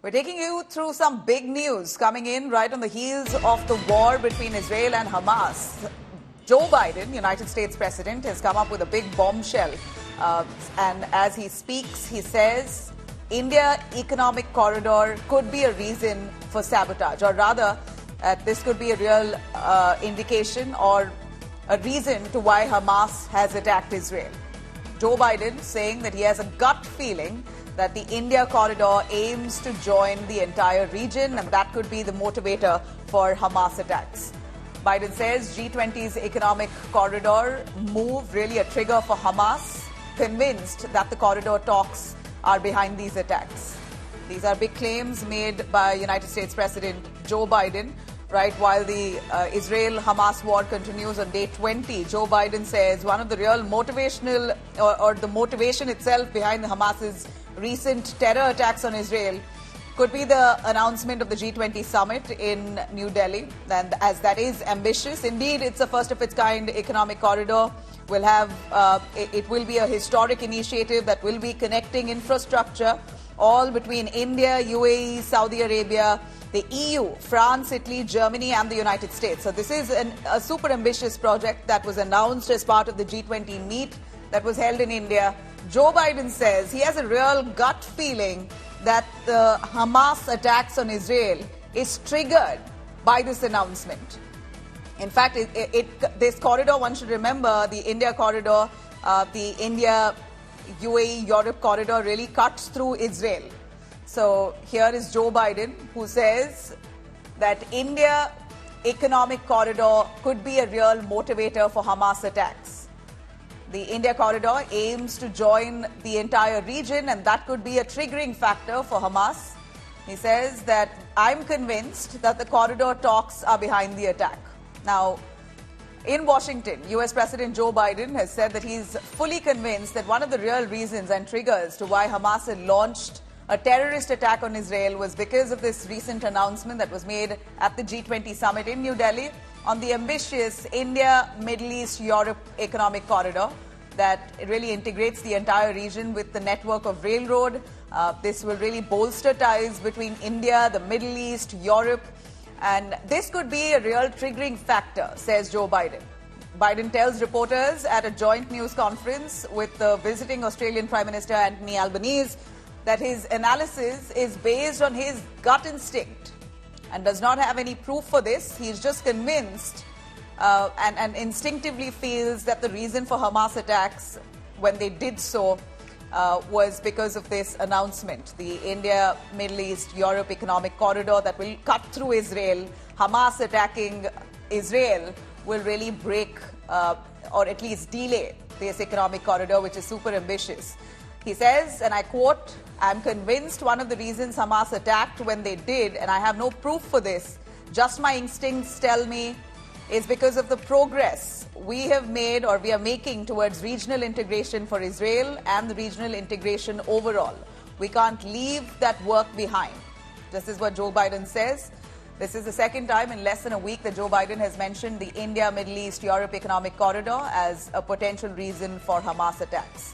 We're taking you through some big news coming in right on the heels of the war between Israel and Hamas. Joe Biden, United States President, has come up with a big bombshell. And as he speaks, he says India economic corridor could be a reason for sabotage, or rather, this could be a real indication or a reason to why Hamas has attacked Israel. Joe Biden saying that he has a gut feeling that the India corridor aims to join the entire region, and that could be the motivator for Hamas attacks. Biden says G20's economic corridor move really a trigger for Hamas, convinced that the corridor talks are behind these attacks. These are big claims made by United States President Joe Biden. Right, while the Israel-Hamas war continues on day 20, Joe Biden says one of the real motivational or the motivation itself behind the Hamas's recent terror attacks on Israel could be the announcement of the G20 summit in New Delhi. And as that is ambitious, indeed, it's a first of its kind economic corridor. Will have it will be a historic initiative that will be connecting infrastructure all between India, UAE, Saudi Arabia, the EU, France, Italy, Germany and the United States. So this is a super ambitious project that was announced as part of the G20 meet that was held in India. Joe Biden says he has a real gut feeling that the Hamas attacks on Israel is triggered by this announcement. In fact, this corridor, one should remember, the India corridor, the India, UAE, Europe corridor really cuts through Israel. So here is Joe Biden, who says that India economic corridor could be a real motivator for Hamas attacks. The India corridor aims to join the entire region, and that could be a triggering factor for Hamas. He says that I'm convinced that the corridor talks are behind the attack. Now, in Washington, US President Joe Biden has said that he's fully convinced that one of the real reasons and triggers to why Hamas had launched a terrorist attack on Israel was because of this recent announcement that was made at the G20 summit in New Delhi on the ambitious India, Middle East, Europe economic corridor that really integrates the entire region with the network of railroad. This will really bolster ties between India, the Middle East, Europe, and this could be a real triggering factor, says Joe Biden. Biden tells reporters at a joint news conference with the visiting Australian Prime Minister Anthony Albanese that his analysis is based on his gut instinct and does not have any proof for this. He's just convinced and instinctively feels that the reason for Hamas attacks, when they did so, was because of this announcement. The India, Middle East, Europe economic corridor that will cut through Israel. Hamas attacking Israel will really break or at least delay this economic corridor, which is super ambitious. He says, and I quote, I'm convinced one of the reasons Hamas attacked when they did, and I have no proof for this, just my instincts tell me, is because of the progress we have made or we are making towards regional integration for Israel and the regional integration overall. We can't leave that work behind. This is what Joe Biden says. This is the second time in less than a week that Joe Biden has mentioned the India, Middle East, Europe economic corridor as a potential reason for Hamas attacks.